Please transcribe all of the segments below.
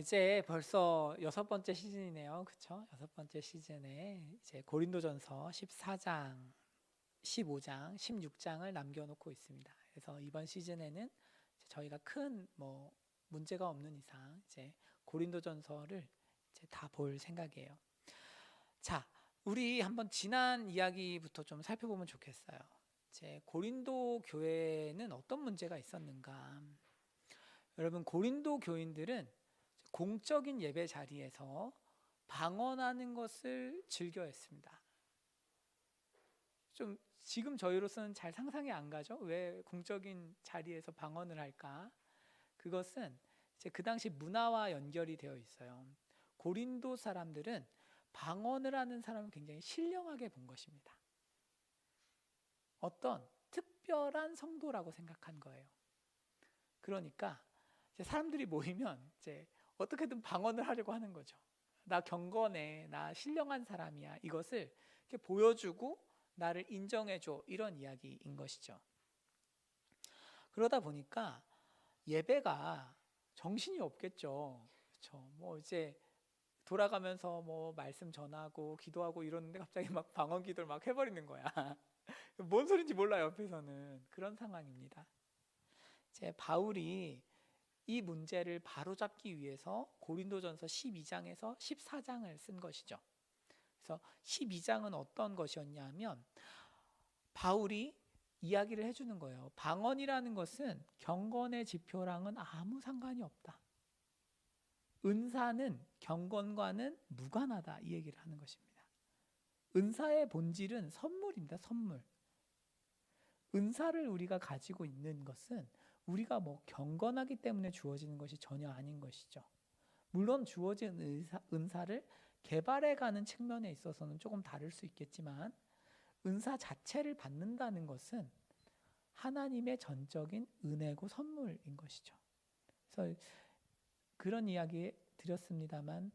이제 벌써 6번째 시즌이네요. 그쵸? 6번째 시즌에 이제 고린도전서 14장, 15장, 16장을 남겨놓고 있습니다. 그래서 이번 시즌에는 저희가 큰 문제가 없는 이상 이제 고린도전서를 이제 다 볼 생각이에요. 자, 우리 한번 지난 이야기부터 좀 살펴보면 좋겠어요. 이제 고린도 교회는 어떤 문제가 있었는가? 여러분, 고린도 교인들은 공적인 예배 자리에서 방언하는 것을 즐겨했습니다. 좀 지금 저희로서는 잘 상상이 안 가죠? 왜 공적인 자리에서 방언을 할까? 그것은 이제 그 당시 문화와 연결이 되어 있어요. 고린도 사람들은 방언을 하는 사람을 굉장히 신령하게 본 것입니다. 어떤 특별한 성도라고 생각한 거예요. 그러니까 이제 사람들이 모이면 이제 어떻게든 방언을 하려고 하는 거죠. 나 경건해, 나 신령한 사람이야. 이것을 이렇게 보여주고 나를 인정해줘. 이런 이야기인 것이죠. 그러다 보니까 예배가 정신이 없겠죠. 그렇죠? 이제 돌아가면서 말씀 전하고 기도하고 이러는데 갑자기 막 방언 기도를 막 해버리는 거야. 뭔 소린지 몰라 옆에서는. 그런 상황입니다. 이제 바울이 이 문제를 바로잡기 위해서 고린도전서 12장에서 14장을 쓴 것이죠. 그래서 12장은 어떤 것이었냐면 바울이 이야기를 해주는 거예요. 방언이라는 것은 경건의 지표랑은 아무 상관이 없다. 은사는 경건과는 무관하다. 이 얘기를 하는 것입니다. 은사의 본질은 선물입니다. 선물. 은사를 우리가 가지고 있는 것은 우리가 경건하기 때문에 주어지는 것이 전혀 아닌 것이죠. 물론 주어진 은사를 개발해가는 측면에 있어서는 조금 다를 수 있겠지만 은사 자체를 받는다는 것은 하나님의 전적인 은혜고 선물인 것이죠. 그래서 그런 이야기 드렸습니다만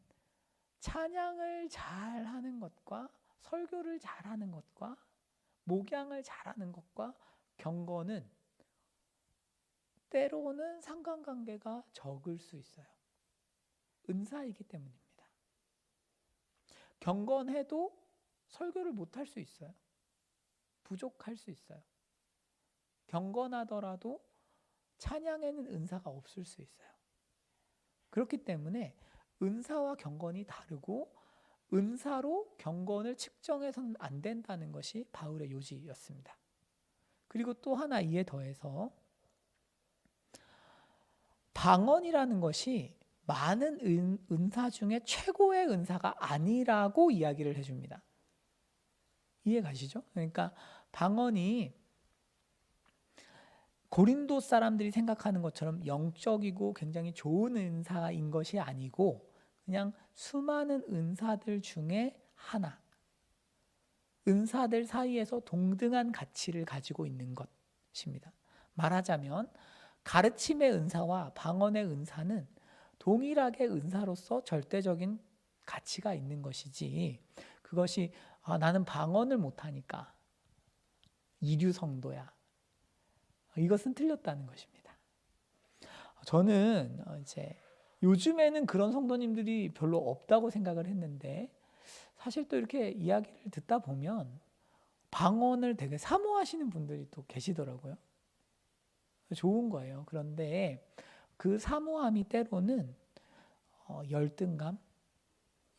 찬양을 잘하는 것과 설교를 잘하는 것과 목양을 잘하는 것과 경건은 때로는 상관관계가 적을 수 있어요. 은사이기 때문입니다. 경건해도 설교를 못할 수 있어요. 부족할 수 있어요. 경건하더라도 찬양에는 은사가 없을 수 있어요. 그렇기 때문에 은사와 경건이 다르고 은사로 경건을 측정해서는 안 된다는 것이 바울의 요지였습니다. 그리고 또 하나 이에 더해서 방언이라는 것이 많은 은사 중에 최고의 은사가 아니라고 이야기를 해줍니다. 이해 가시죠? 그러니까 방언이 고린도 사람들이 생각하는 것처럼 영적이고 굉장히 좋은 은사인 것이 아니고 그냥 수많은 은사들 중에 하나, 은사들 사이에서 동등한 가치를 가지고 있는 것입니다. 말하자면 가르침의 은사와 방언의 은사는 동일하게 은사로서 절대적인 가치가 있는 것이지 그것이 나는 방언을 못하니까 이류 성도야. 이것은 틀렸다는 것입니다. 저는 이제 요즘에는 그런 성도님들이 별로 없다고 생각을 했는데 사실 또 이렇게 이야기를 듣다 보면 방언을 되게 사모하시는 분들이 또 계시더라고요. 좋은 거예요. 그런데 그 사모함이 때로는 열등감,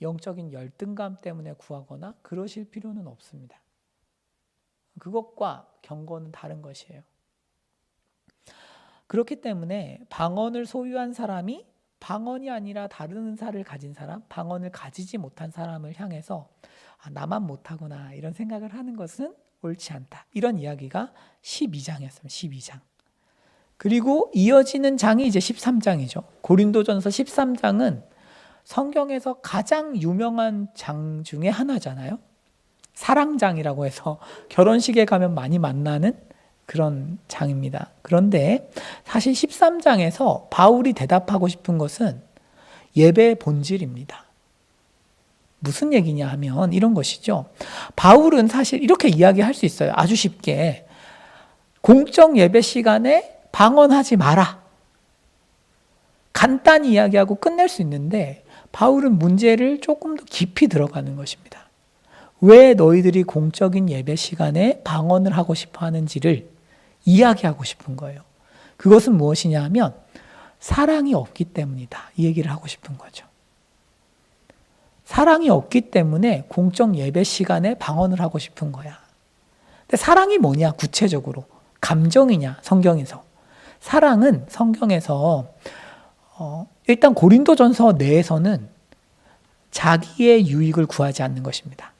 영적인 열등감 때문에 구하거나 그러실 필요는 없습니다. 그것과 경건은 다른 것이에요. 그렇기 때문에 방언을 소유한 사람이 방언이 아니라 다른 은사를 가진 사람, 방언을 가지지 못한 사람을 향해서 나만 못하구나 이런 생각을 하는 것은 옳지 않다. 이런 이야기가 12장이었습니다. 12장. 그리고 이어지는 장이 이제 13장이죠. 고린도전서 13장은 성경에서 가장 유명한 장 중에 하나잖아요. 사랑장이라고 해서 결혼식에 가면 많이 만나는 그런 장입니다. 그런데 사실 13장에서 바울이 대답하고 싶은 것은 예배의 본질입니다. 무슨 얘기냐 하면 이런 것이죠. 바울은 사실 이렇게 이야기할 수 있어요. 아주 쉽게. 공적 예배 시간에 방언하지 마라. 간단히 이야기하고 끝낼 수 있는데 바울은 문제를 조금 더 깊이 들어가는 것입니다. 왜 너희들이 공적인 예배 시간에 방언을 하고 싶어 하는지를 이야기하고 싶은 거예요. 그것은 무엇이냐 하면 사랑이 없기 때문이다. 이 얘기를 하고 싶은 거죠. 사랑이 없기 때문에 공적 예배 시간에 방언을 하고 싶은 거야. 근데 사랑이 뭐냐? 구체적으로. 감정이냐? 성경에서. 사랑은 성경에서 일단 고린도전서 내에서는 자기의 유익을 구하지 않는 것입니다.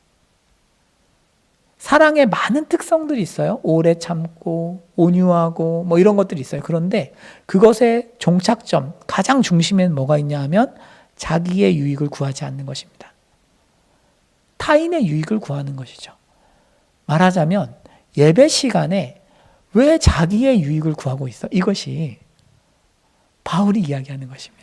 사랑에 많은 특성들이 있어요. 오래 참고 온유하고 뭐 이런 것들이 있어요. 그런데 그것의 종착점, 가장 중심에는 뭐가 있냐 하면 자기의 유익을 구하지 않는 것입니다. 타인의 유익을 구하는 것이죠. 말하자면 예배 시간에 왜 자기의 유익을 구하고 있어? 이것이 바울이 이야기하는 것입니다.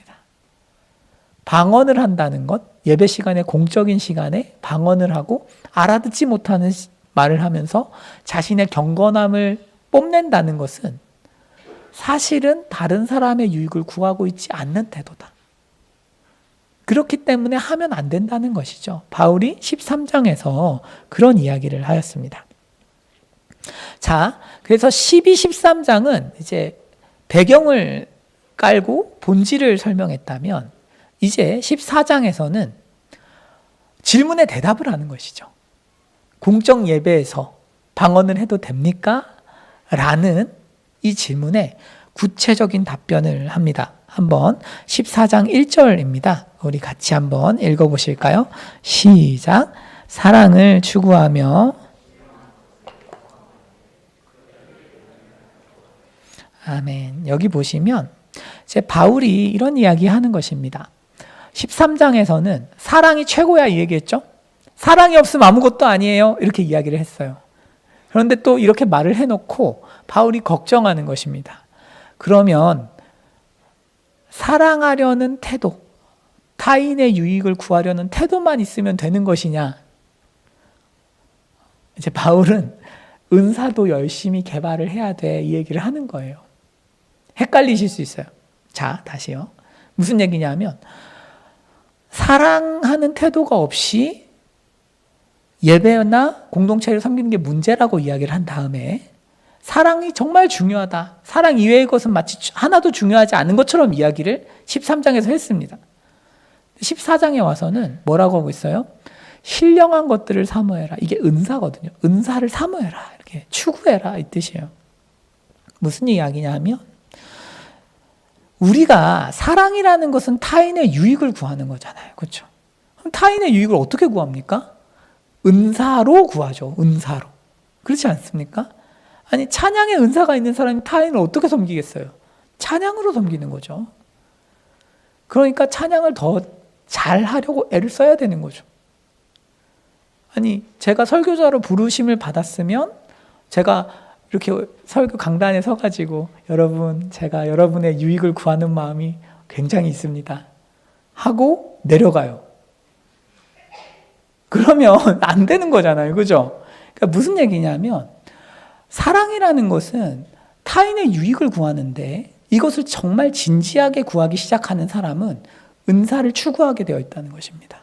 방언을 한다는 것, 예배 시간에 공적인 시간에 방언을 하고 알아듣지 못하는 말을 하면서 자신의 경건함을 뽐낸다는 것은 사실은 다른 사람의 유익을 구하고 있지 않는 태도다. 그렇기 때문에 하면 안 된다는 것이죠. 바울이 13장에서 그런 이야기를 하였습니다. 자, 그래서 12, 13장은 이제 배경을 깔고 본질을 설명했다면 이제 14장에서는 질문에 대답을 하는 것이죠. 공적 예배에서 방언을 해도 됩니까? 라는 이 질문에 구체적인 답변을 합니다. 한번 14장 1절입니다. 우리 같이 한번 읽어보실까요? 시작. 사랑을 추구하며 아멘. 여기 보시면 이제 바울이 이런 이야기 하는 것입니다. 13장에서는 사랑이 최고야 이 얘기했죠. 사랑이 없으면 아무것도 아니에요. 이렇게 이야기를 했어요. 그런데 또 이렇게 말을 해놓고 바울이 걱정하는 것입니다. 그러면 사랑하려는 태도, 타인의 유익을 구하려는 태도만 있으면 되는 것이냐? 이제 바울은 은사도 열심히 개발을 해야 돼. 이 얘기를 하는 거예요. 헷갈리실 수 있어요. 자, 다시요. 무슨 얘기냐면 사랑하는 태도가 없이 예배나 공동체를 섬기는 게 문제라고 이야기를 한 다음에 사랑이 정말 중요하다. 사랑 이외의 것은 마치 하나도 중요하지 않은 것처럼 이야기를 13장에서 했습니다. 14장에 와서는 뭐라고 하고 있어요? 신령한 것들을 사모해라. 이게 은사거든요. 은사를 사모해라. 이렇게 추구해라. 이 뜻이에요. 무슨 이야기냐 하면 우리가 사랑이라는 것은 타인의 유익을 구하는 거잖아요. 그렇죠? 그럼 타인의 유익을 어떻게 구합니까? 은사로 구하죠. 은사로. 그렇지 않습니까? 아니 찬양의 은사가 있는 사람이 타인을 어떻게 섬기겠어요? 찬양으로 섬기는 거죠. 그러니까 찬양을 더 잘하려고 애를 써야 되는 거죠. 아니 제가 설교자로 부르심을 받았으면 제가 이렇게 설교 강단에 서가지고 여러분 제가 여러분의 유익을 구하는 마음이 굉장히 있습니다 하고 내려가요. 그러면 안 되는 거잖아요. 그죠? 그러니까 무슨 얘기냐면 사랑이라는 것은 타인의 유익을 구하는데 이것을 정말 진지하게 구하기 시작하는 사람은 은사를 추구하게 되어 있다는 것입니다.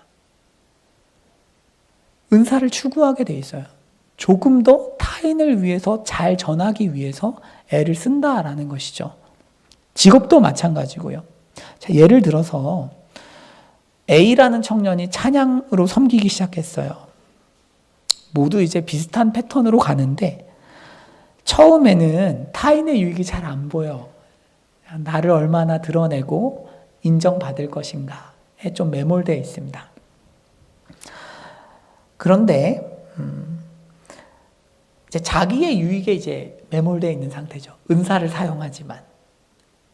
은사를 추구하게 되어 있어요. 조금 더 타인을 위해서 잘 전하기 위해서 애를 쓴다라는 것이죠. 직업도 마찬가지고요. 자, 예를 들어서 A라는 청년이 찬양으로 섬기기 시작했어요. 모두 이제 비슷한 패턴으로 가는데 처음에는 타인의 유익이 잘 안 보여. 나를 얼마나 드러내고 인정받을 것인가에 좀 매몰되어 있습니다. 그런데 이제 자기의 유익에 이제 매몰되어 있는 상태죠. 은사를 사용하지만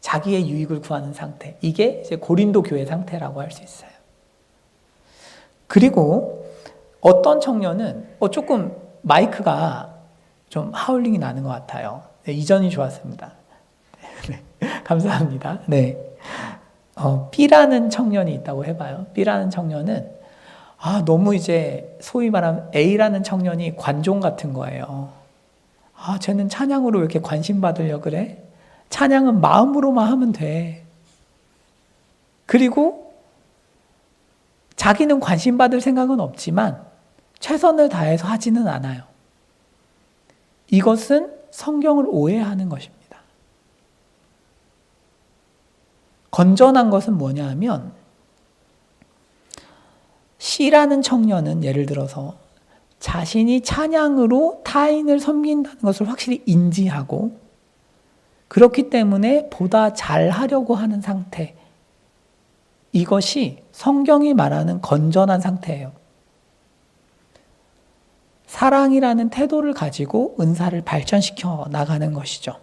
자기의 유익을 구하는 상태. 이게 이제 고린도 교회 상태라고 할 수 있어요. 그리고 어떤 청년은 조금 마이크가 좀 하울링이 나는 것 같아요. 네, 이전이 좋았습니다. 네, 감사합니다. 네. B라는 청년이 있다고 해봐요. B라는 청년은 너무 이제 소위 말하면 A라는 청년이 관종 같은 거예요. 쟤는 찬양으로 왜 이렇게 관심 받으려 그래? 찬양은 마음으로만 하면 돼. 그리고 자기는 관심받을 생각은 없지만 최선을 다해서 하지는 않아요. 이것은 성경을 오해하는 것입니다. 건전한 것은 뭐냐 하면 C라는 청년은 예를 들어서 자신이 찬양으로 타인을 섬긴다는 것을 확실히 인지하고 그렇기 때문에 보다 잘하려고 하는 상태, 이것이 성경이 말하는 건전한 상태예요. 사랑이라는 태도를 가지고 은사를 발전시켜 나가는 것이죠.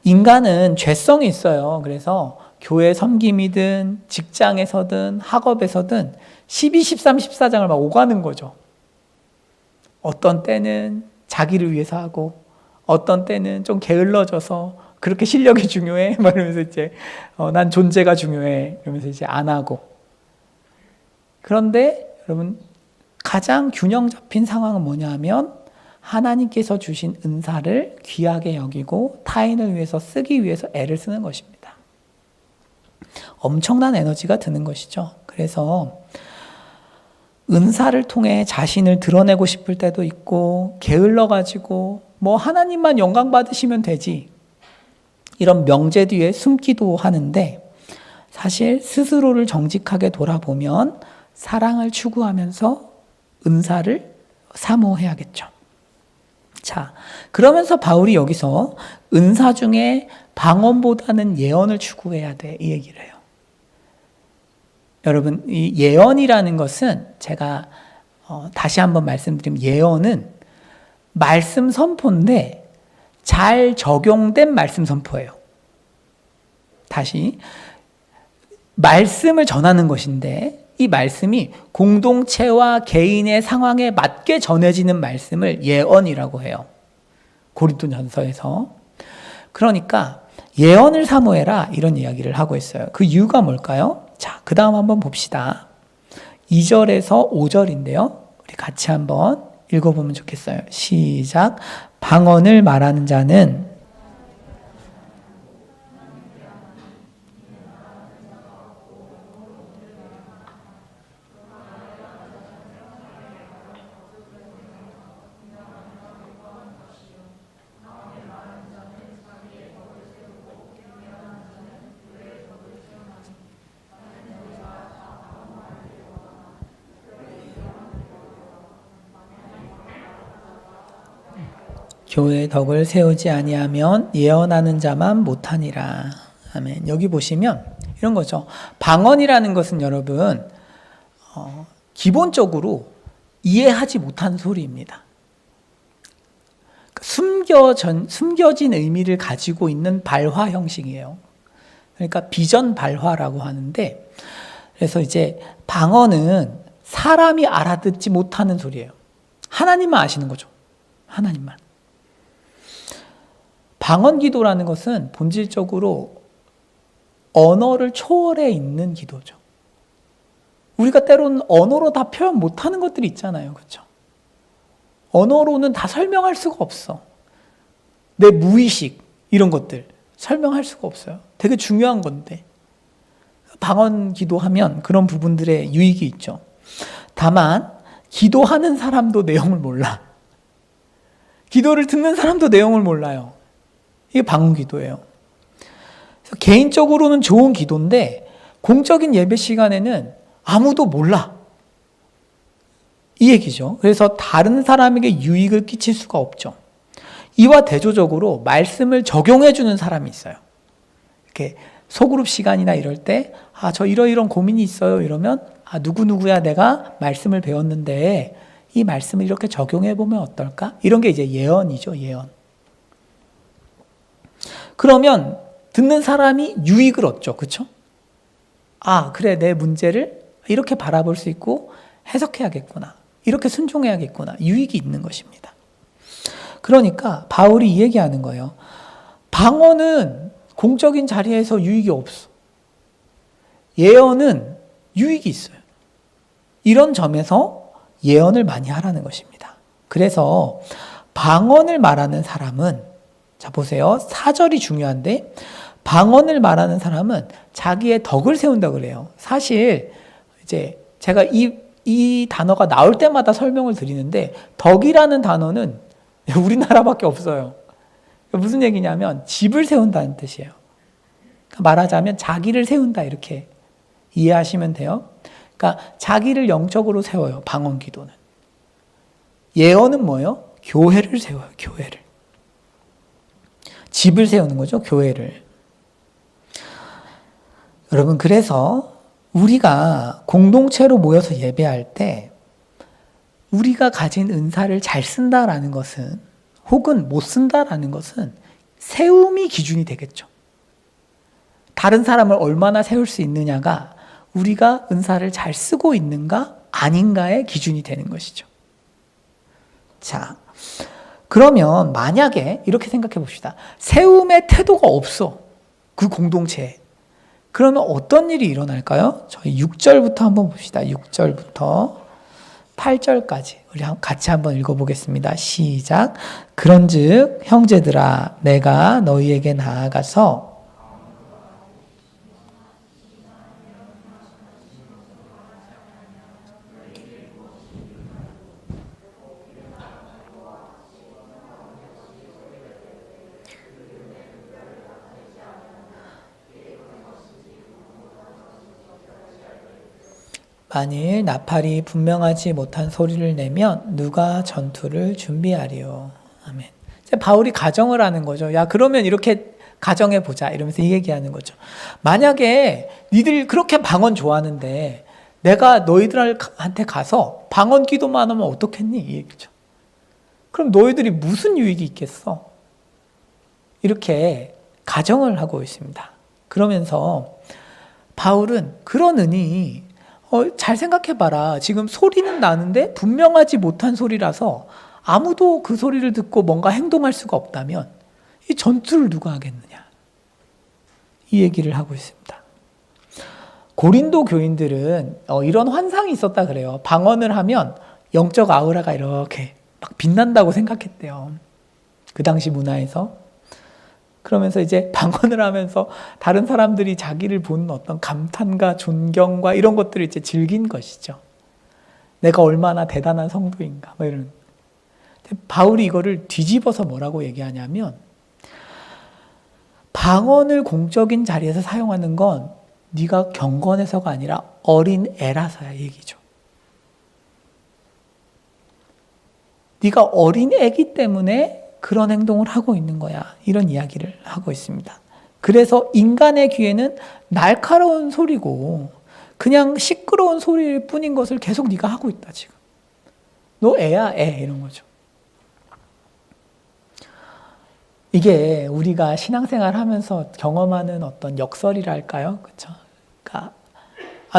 인간은 죄성이 있어요. 그래서 교회 섬김이든 직장에서든 학업에서든 12, 13, 14장을 막 오가는 거죠. 어떤 때는 자기를 위해서 하고 어떤 때는 좀 게을러져서 그렇게 실력이 중요해? 막 이러면서 이제 난 존재가 중요해. 이러면서 이제 안 하고. 그런데 여러분 가장 균형 잡힌 상황은 뭐냐 하면 하나님께서 주신 은사를 귀하게 여기고 타인을 위해서 쓰기 위해서 애를 쓰는 것입니다. 엄청난 에너지가 드는 것이죠. 그래서 은사를 통해 자신을 드러내고 싶을 때도 있고 게을러가지고 뭐 하나님만 영광 받으시면 되지 이런 명제 뒤에 숨기도 하는데 사실 스스로를 정직하게 돌아보면 사랑을 추구하면서 은사를 사모해야겠죠. 자, 그러면서 바울이 여기서 은사 중에 방언보다는 예언을 추구해야 돼 이 얘기를 해요. 여러분 이 예언이라는 것은 제가 다시 한번 말씀드리면 예언은 말씀 선포인데 잘 적용된 말씀 선포예요. 다시 말씀을 전하는 것인데 이 말씀이 공동체와 개인의 상황에 맞게 전해지는 말씀을 예언이라고 해요. 고린도전서에서. 그러니까 예언을 사모해라 이런 이야기를 하고 있어요. 그 이유가 뭘까요? 자, 그 다음 한번 봅시다. 2절에서 5절인데요. 우리 같이 한번 읽어보면 좋겠어요. 시작. 방언을 말하는 자는 교회의 덕을 세우지 아니하면 예언하는 자만 못하니라. 아멘. 여기 보시면 이런 거죠. 방언이라는 것은 여러분 기본적으로 이해하지 못한 소리입니다. 숨겨진 의미를 가지고 있는 발화 형식이에요. 그러니까 비전 발화라고 하는데 그래서 이제 방언은 사람이 알아듣지 못하는 소리예요. 하나님만 아시는 거죠. 하나님만. 방언 기도라는 것은 본질적으로 언어를 초월해 있는 기도죠. 우리가 때로는 언어로 다 표현 못하는 것들이 있잖아요. 그렇죠? 언어로는 다 설명할 수가 없어. 내 무의식 이런 것들 설명할 수가 없어요. 되게 중요한 건데 방언 기도하면 그런 부분들의 유익이 있죠. 다만 기도하는 사람도 내용을 몰라. 기도를 듣는 사람도 내용을 몰라요. 이게 방언 기도예요. 그래서 개인적으로는 좋은 기도인데 공적인 예배 시간에는 아무도 몰라. 이 얘기죠. 그래서 다른 사람에게 유익을 끼칠 수가 없죠. 이와 대조적으로 말씀을 적용해 주는 사람이 있어요. 이렇게 소그룹 시간이나 이럴 때 저 이런 고민이 있어요. 이러면 누구누구야 내가 말씀을 배웠는데 이 말씀을 이렇게 적용해 보면 어떨까? 이런 게 이제 예언이죠. 예언. 그러면 듣는 사람이 유익을 얻죠. 그렇죠? 그래 내 문제를 이렇게 바라볼 수 있고 해석해야겠구나. 이렇게 순종해야겠구나. 유익이 있는 것입니다. 그러니까 바울이 이 얘기하는 거예요. 방언은 공적인 자리에서 유익이 없어. 예언은 유익이 있어요. 이런 점에서 예언을 많이 하라는 것입니다. 그래서 방언을 말하는 사람은 자 보세요. 4절이 중요한데 방언을 말하는 사람은 자기의 덕을 세운다 그래요. 사실 이제 제가 이 단어가 나올 때마다 설명을 드리는데 덕이라는 단어는 우리나라밖에 없어요. 무슨 얘기냐면 집을 세운다는 뜻이에요. 말하자면 자기를 세운다 이렇게 이해하시면 돼요. 그러니까 자기를 영적으로 세워요. 방언 기도는. 예언은 뭐예요? 교회를 세워요. 교회를. 집을 세우는 거죠. 교회를. 여러분 그래서 우리가 공동체로 모여서 예배할 때 우리가 가진 은사를 잘 쓴다라는 것은 혹은 못 쓴다라는 것은 세움이 기준이 되겠죠. 다른 사람을 얼마나 세울 수 있느냐가 우리가 은사를 잘 쓰고 있는가 아닌가의 기준이 되는 것이죠. 자, 그러면 만약에 이렇게 생각해 봅시다. 세움의 태도가 없어. 그 공동체에. 그러면 어떤 일이 일어날까요? 저희 6절부터 한번 봅시다. 6절부터 8절까지 우리 같이 한번 읽어보겠습니다. 시작. 그런즉 형제들아 내가 너희에게 나아가서 만일 나팔이 분명하지 못한 소리를 내면 누가 전투를 준비하리요. 아멘. 바울이 가정을 하는 거죠. 야, 그러면 이렇게 가정해 보자. 이러면서 이 얘기하는 거죠. 만약에 니들 그렇게 방언 좋아하는데 내가 너희들한테 가서 방언 기도만 하면 어떻겠니? 이 얘기죠. 그럼 너희들이 무슨 유익이 있겠어? 이렇게 가정을 하고 있습니다. 그러면서 바울은 그런 은이 잘 생각해봐라. 지금 소리는 나는데 분명하지 못한 소리라서 아무도 그 소리를 듣고 뭔가 행동할 수가 없다면 이 전투를 누가 하겠느냐. 이 얘기를 하고 있습니다. 고린도 교인들은 이런 환상이 있었다 그래요. 방언을 하면 영적 아우라가 이렇게 막 빛난다고 생각했대요. 그 당시 문화에서. 그러면서 이제 방언을 하면서 다른 사람들이 자기를 보는 어떤 감탄과 존경과 이런 것들을 이제 즐긴 것이죠. 내가 얼마나 대단한 성도인가, 뭐 이런. 바울이 이거를 뒤집어서 뭐라고 얘기하냐면, 방언을 공적인 자리에서 사용하는 건 네가 경건해서가 아니라 어린 애라서야 얘기죠. 네가 어린 애기 때문에 그런 행동을 하고 있는 거야. 이런 이야기를 하고 있습니다. 그래서 인간의 귀에는 날카로운 소리고 그냥 시끄러운 소리일 뿐인 것을 계속 네가 하고 있다 지금. 너 애야 애 이런 거죠. 이게 우리가 신앙생활 하면서 경험하는 어떤 역설이랄까요? 그렇죠? 그러니까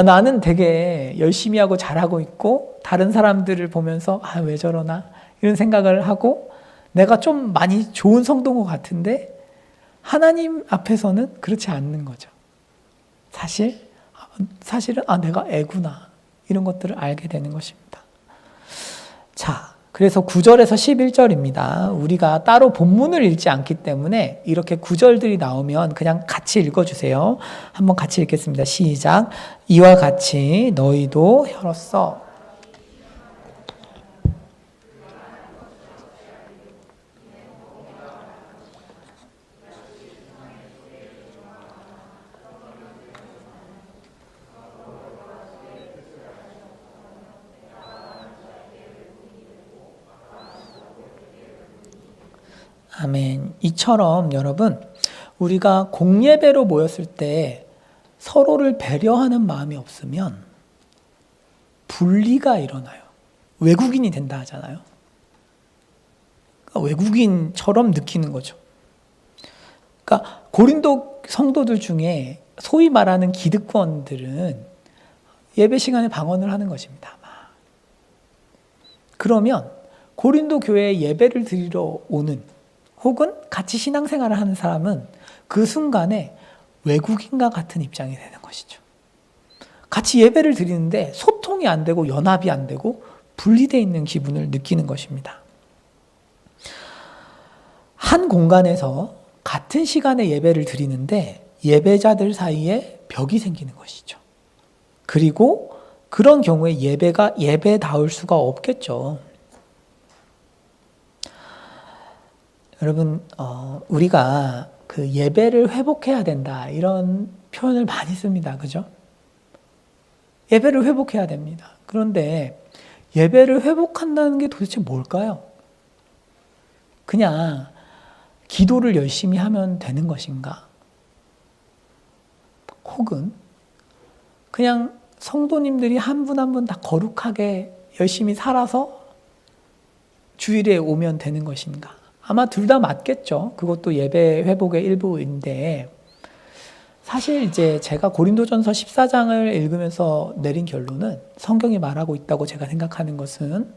나는 되게 열심히 하고 잘하고 있고 다른 사람들을 보면서 왜 저러나 이런 생각을 하고 내가 좀 많이 좋은 성도인 것 같은데 하나님 앞에서는 그렇지 않는 거죠. 사실은 내가 애구나 이런 것들을 알게 되는 것입니다. 자, 그래서 9절에서 11절입니다. 우리가 따로 본문을 읽지 않기 때문에 이렇게 구절들이 나오면 그냥 같이 읽어주세요. 한번 같이 읽겠습니다. 시작. 이와 같이 너희도 혀로써 아멘. 이처럼 여러분 우리가 공예배로 모였을 때 서로를 배려하는 마음이 없으면 분리가 일어나요. 외국인이 된다 하잖아요. 그러니까 외국인처럼 느끼는 거죠. 그러니까 고린도 성도들 중에 소위 말하는 기득권들은 예배 시간에 방언을 하는 것입니다. 그러면 고린도 교회에 예배를 드리러 오는 혹은 같이 신앙생활을 하는 사람은 그 순간에 외국인과 같은 입장이 되는 것이죠. 같이 예배를 드리는데 소통이 안 되고 연합이 안 되고 분리되어 있는 기분을 느끼는 것입니다. 한 공간에서 같은 시간에 예배를 드리는데 예배자들 사이에 벽이 생기는 것이죠. 그리고 그런 경우에 예배가 예배다울 수가 없겠죠. 여러분, 우리가 그 예배를 회복해야 된다 이런 표현을 많이 씁니다. 그죠? 예배를 회복해야 됩니다. 그런데 예배를 회복한다는 게 도대체 뭘까요? 그냥 기도를 열심히 하면 되는 것인가? 혹은 그냥 성도님들이 한 분 한 분 다 거룩하게 열심히 살아서 주일에 오면 되는 것인가? 아마 둘 다 맞겠죠. 그것도 예배 회복의 일부인데, 사실 이제 제가 고린도전서 14장을 읽으면서 내린 결론은, 성경이 말하고 있다고 제가 생각하는 것은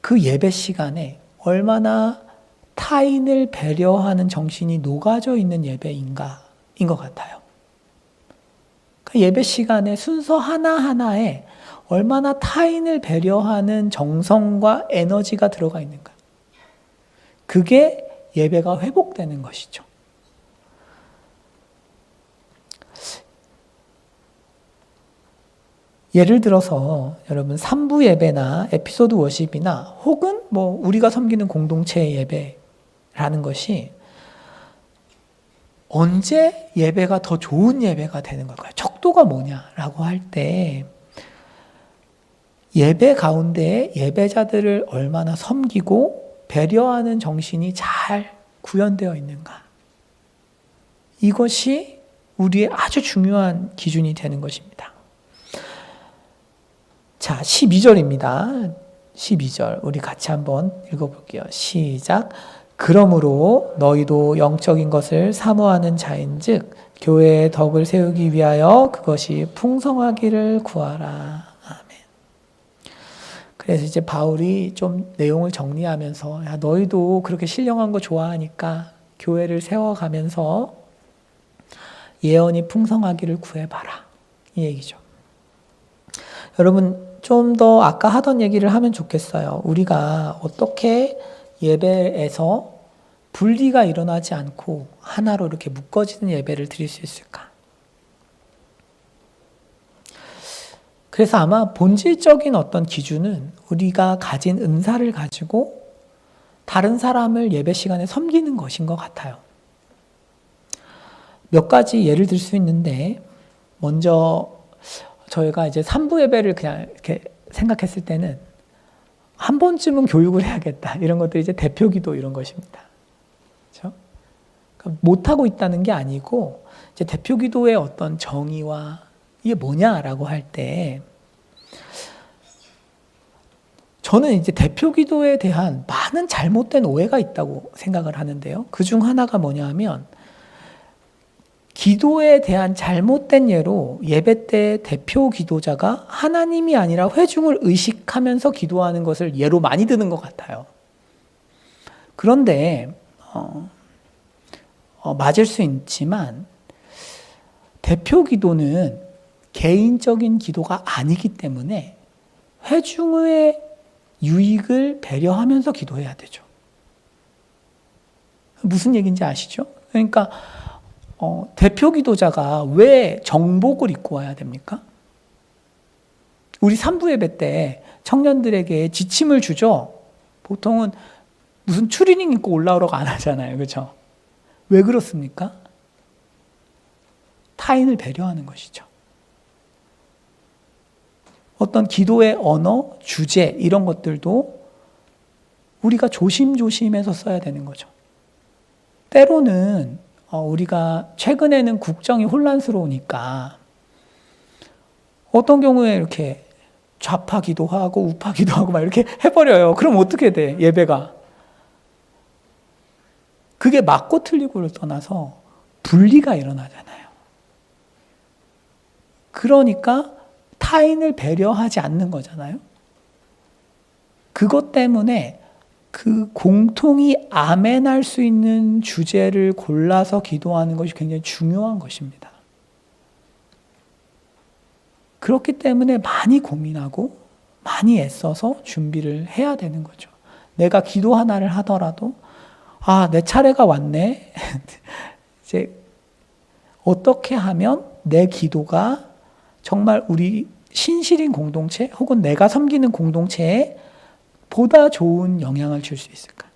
그 예배 시간에 얼마나 타인을 배려하는 정신이 녹아져 있는 예배인가인 것 같아요. 그 예배 시간에 순서 하나하나에 얼마나 타인을 배려하는 정성과 에너지가 들어가 있는가. 그게 예배가 회복되는 것이죠. 예를 들어서 여러분 3부 예배나 에피소드 워십이나 혹은 뭐 우리가 섬기는 공동체 예배라는 것이 언제 예배가 더 좋은 예배가 되는 걸까요? 척도가 뭐냐라고 할 때 예배 가운데 예배자들을 얼마나 섬기고 배려하는 정신이 잘 구현되어 있는가. 이것이 우리의 아주 중요한 기준이 되는 것입니다. 자, 12절입니다. 12절 우리 같이 한번 읽어볼게요. 시작. 그러므로 너희도 영적인 것을 사모하는 자인즉 교회의 덕을 세우기 위하여 그것이 풍성하기를 구하라. 아멘. 그래서 이제 바울이 좀 내용을 정리하면서 야, 너희도 그렇게 신령한 거 좋아하니까 교회를 세워가면서 예언이 풍성하기를 구해봐라. 이 얘기죠. 여러분 좀 더 아까 하던 얘기를 하면 좋겠어요. 우리가 어떻게 예배에서 분리가 일어나지 않고 하나로 이렇게 묶어지는 예배를 드릴 수 있을까? 그래서 아마 본질적인 어떤 기준은 우리가 가진 은사를 가지고 다른 사람을 예배 시간에 섬기는 것인 것 같아요. 몇 가지 예를 들 수 있는데, 먼저 저희가 이제 3부 예배를 그냥 이렇게 생각했을 때는 한 번쯤은 교육을 해야겠다. 이런 것들이 이제 대표기도 이런 것입니다. 그렇죠? 그러니까 못하고 있다는 게 아니고 이제 대표기도의 어떤 정의와 이게 뭐냐라고 할 때 저는 이제 대표기도에 대한 많은 잘못된 오해가 있다고 생각을 하는데요. 그중 하나가 뭐냐 하면 기도에 대한 잘못된 예로 예배 때 대표 기도자가 하나님이 아니라 회중을 의식하면서 기도하는 것을 예로 많이 드는 것 같아요. 그런데 맞을 수 있지만 대표 기도는 개인적인 기도가 아니기 때문에 회중의 유익을 배려하면서 기도해야 되죠. 무슨 얘기인지 아시죠? 그러니까 대표 기도자가 왜 정복을 입고 와야 됩니까? 우리 3부 예배 때 청년들에게 지침을 주죠. 보통은 무슨 추리닝 입고 올라오라고 안 하잖아요. 그렇죠? 왜 그렇습니까? 타인을 배려하는 것이죠. 어떤 기도의 언어, 주제 이런 것들도 우리가 조심조심해서 써야 되는 거죠. 때로는 우리가 최근에는 국정이 혼란스러우니까 어떤 경우에 이렇게 좌파 기도하고 우파 기도하고 막 이렇게 해버려요. 그럼 어떻게 돼? 예배가. 그게 맞고 틀리고를 떠나서 분리가 일어나잖아요. 그러니까 타인을 배려하지 않는 거잖아요. 그것 때문에 그 공통이 아멘할 수 있는 주제를 골라서 기도하는 것이 굉장히 중요한 것입니다. 그렇기 때문에 많이 고민하고 많이 애써서 준비를 해야 되는 거죠. 내가 기도 하나를 하더라도 아, 내 차례가 왔네. 이제 어떻게 하면 내 기도가 정말 우리 신실인 공동체 혹은 내가 섬기는 공동체에 보다 좋은 영향을 줄 수 있을까?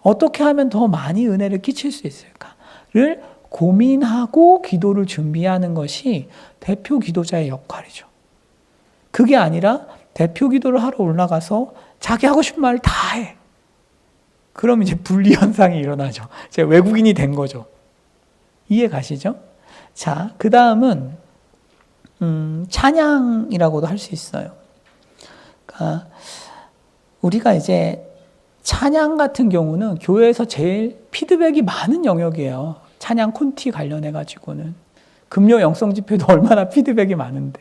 어떻게 하면 더 많이 은혜를 끼칠 수 있을까를 고민하고 기도를 준비하는 것이 대표 기도자의 역할이죠. 그게 아니라 대표 기도를 하러 올라가서 자기 하고 싶은 말을 다 해. 그럼 이제 분리 현상이 일어나죠. 이제 외국인이 된 거죠. 이해 가시죠? 자, 그 다음은 찬양이라고도 할 수 있어요. 그러니까 우리가 이제 찬양 같은 경우는 교회에서 제일 피드백이 많은 영역이에요. 찬양 콘티 관련해 가지고는 금요 영성 집회도 얼마나 피드백이 많은데.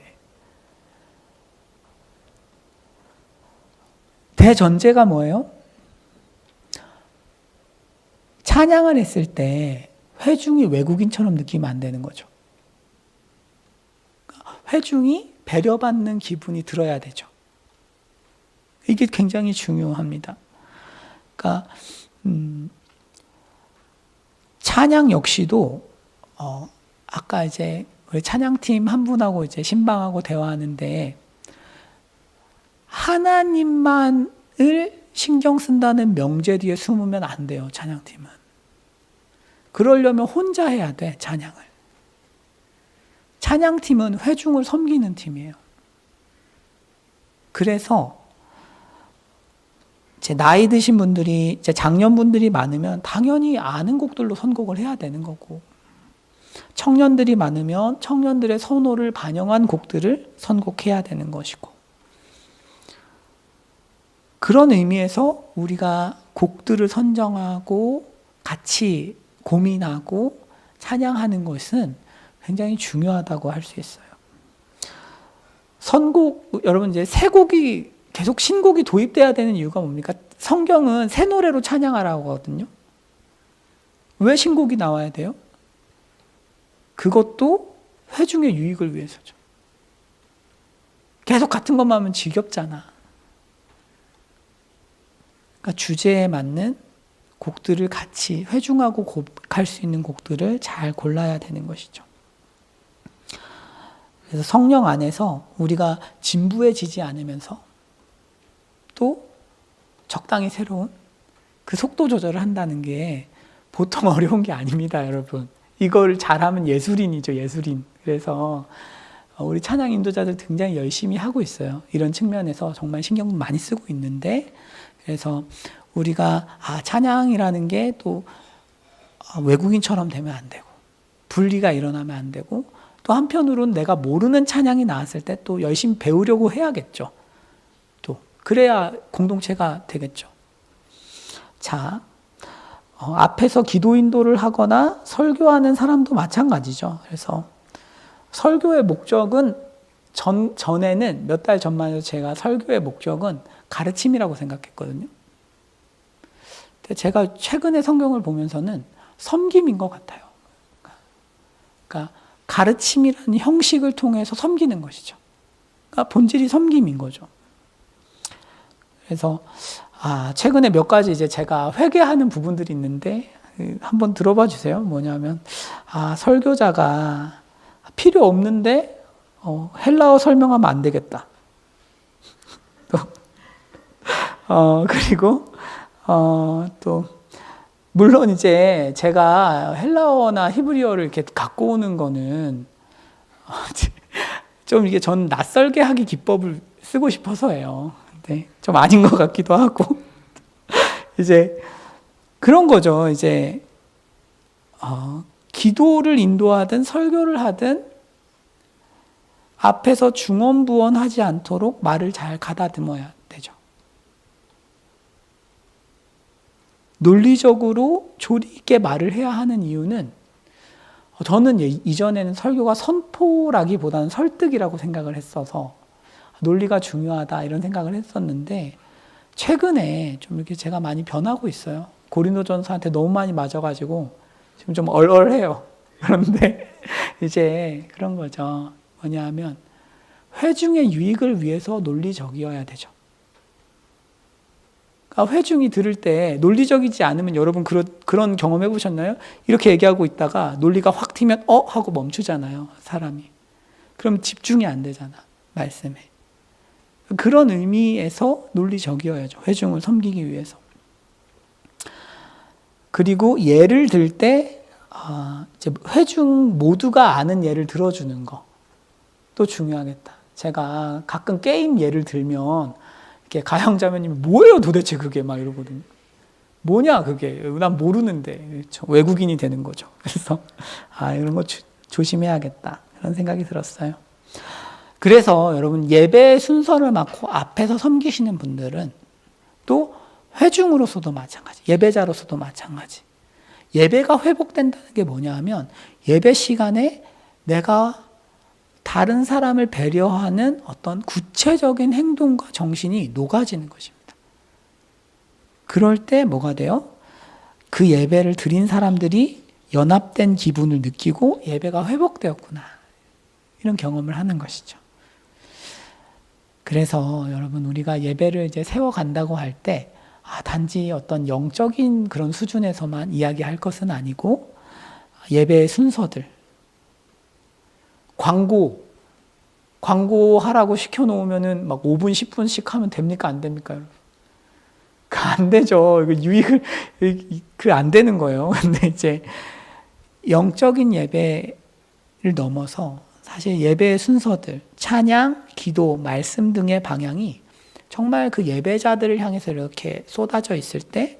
대전제가 뭐예요? 찬양을 했을 때 회중이 외국인처럼 느끼면 안 되는 거죠. 회중이 배려받는 기분이 들어야 되죠. 이게 굉장히 중요합니다. 그러니까 찬양 역시도 아까 이제 우리 찬양팀 한 분하고 이제 신방하고 대화하는데 하나님만을 신경 쓴다는 명제 뒤에 숨으면 안 돼요. 찬양팀은. 그러려면 혼자 해야 돼. 찬양을. 찬양팀은 회중을 섬기는 팀이에요. 그래서 이제 나이 드신 분들이 이제 장년분들이 많으면 당연히 아는 곡들로 선곡을 해야 되는 거고, 청년들이 많으면 청년들의 선호를 반영한 곡들을 선곡해야 되는 것이고, 그런 의미에서 우리가 곡들을 선정하고 같이 고민하고 찬양하는 것은 굉장히 중요하다고 할 수 있어요. 선곡, 여러분 이제 새 곡이 계속 신곡이 도입돼야 되는 이유가 뭡니까? 성경은 새 노래로 찬양하라고 하거든요. 왜 신곡이 나와야 돼요? 그것도 회중의 유익을 위해서죠. 계속 같은 것만 하면 지겹잖아. 그러니까 주제에 맞는 곡들을 같이 회중하고 갈 수 있는 곡들을 잘 골라야 되는 것이죠. 그래서 성령 안에서 우리가 진부해지지 않으면서 또 적당히 새로운 그 속도 조절을 한다는 게 보통 어려운 게 아닙니다, 여러분. 이걸 잘하면 예술인이죠, 예술인. 그래서 우리 찬양 인도자들 굉장히 열심히 하고 있어요. 이런 측면에서 정말 신경 많이 쓰고 있는데, 그래서 우리가 찬양이라는 게 또 외국인처럼 되면 안 되고 분리가 일어나면 안 되고, 또 한편으로는 내가 모르는 찬양이 나왔을 때 또 열심히 배우려고 해야겠죠. 또 그래야 공동체가 되겠죠. 자, 앞에서 기도 인도를 하거나 설교하는 사람도 마찬가지죠. 그래서 설교의 목적은 전에는 몇 달 전만 해도 제가 설교의 목적은 가르침이라고 생각했거든요. 근데 제가 최근에 성경을 보면서는 섬김인 것 같아요. 그러니까 가르침이라는 형식을 통해서 섬기는 것이죠. 그러니까 본질이 섬김인 거죠. 그래서 최근에 몇 가지 이제 제가 회개하는 부분들이 있는데 한번 들어봐 주세요. 뭐냐면 설교자가 필요 없는데 헬라어 설명하면 안 되겠다. 그리고 또 물론 이제 제가 헬라어나 히브리어를 이렇게 갖고 오는 거는 좀 이게 전 낯설게 하기 기법을 쓰고 싶어서예요. 근데 좀 아닌 것 같기도 하고 이제 그런 거죠. 이제 기도를 인도하든 설교를 하든 앞에서 중언부언하지 않도록 말을 잘 가다듬어야 되죠. 논리적으로 조리 있게 말을 해야 하는 이유는 저는 이전에는 설교가 선포라기보다는 설득이라고 생각을 했어서 논리가 중요하다 이런 생각을 했었는데, 최근에 좀 이렇게 제가 많이 변하고 있어요. 고린도전서한테 너무 많이 맞아가지고 지금 좀 얼얼해요. 그런데 이제 그런 거죠. 뭐냐 하면 회중의 유익을 위해서 논리적이어야 되죠. 그러니까 회중이 들을 때 논리적이지 않으면 여러분 그런 경험 해보셨나요? 이렇게 얘기하고 있다가 논리가 확 튀면 하고 멈추잖아요, 사람이. 그럼 집중이 안 되잖아, 말씀에. 그런 의미에서 논리적이어야죠, 회중을 섬기기 위해서. 그리고 예를 들 때 이제 회중 모두가 아는 예를 들어주는 것도 중요하겠다. 제가 가끔 게임 예를 들면 이렇게 가형자매님이 뭐예요 도대체 그게 막 이러거든요. 뭐냐 그게, 난 모르는데. 그렇죠. 외국인이 되는 거죠. 그래서 이런 거 조심해야겠다 그런 생각이 들었어요. 그래서 여러분 예배 순서를 맡고 앞에서 섬기시는 분들은 또 회중으로서도 마찬가지, 예배자로서도 마찬가지. 예배가 회복된다는 게 뭐냐 하면 예배 시간에 내가 다른 사람을 배려하는 어떤 구체적인 행동과 정신이 녹아지는 것입니다. 그럴 때 뭐가 돼요? 그 예배를 드린 사람들이 연합된 기분을 느끼고 예배가 회복되었구나, 이런 경험을 하는 것이죠. 그래서 여러분 우리가 예배를 이제 세워간다고 할 때 단지 어떤 영적인 그런 수준에서만 이야기할 것은 아니고 예배의 순서들, 광고하라고 시켜놓으면은 막 5분, 10분씩 하면 됩니까? 안 됩니까? 안 되죠. 유익을, 안 되는 거예요. 근데 이제 영적인 예배를 넘어서 사실 예배의 순서들, 찬양, 기도, 말씀 등의 방향이 정말 그 예배자들을 향해서 이렇게 쏟아져 있을 때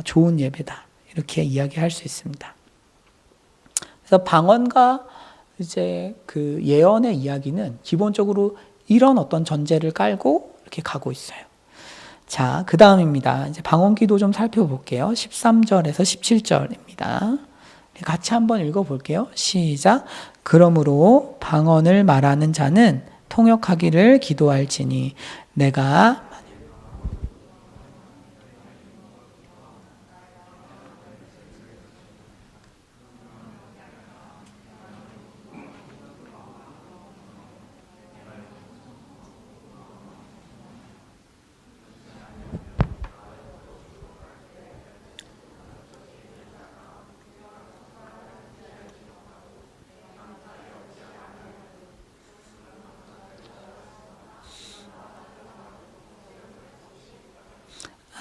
좋은 예배다, 이렇게 이야기할 수 있습니다. 그래서 방언과 이제 그 예언의 이야기는 기본적으로 이런 어떤 전제를 깔고 이렇게 가고 있어요. 자, 그 다음입니다. 이제 방언 기도 좀 살펴볼게요. 13절에서 17절입니다. 같이 한번 읽어볼게요. 시작. 그러므로 방언을 말하는 자는 통역하기를 기도할지니 내가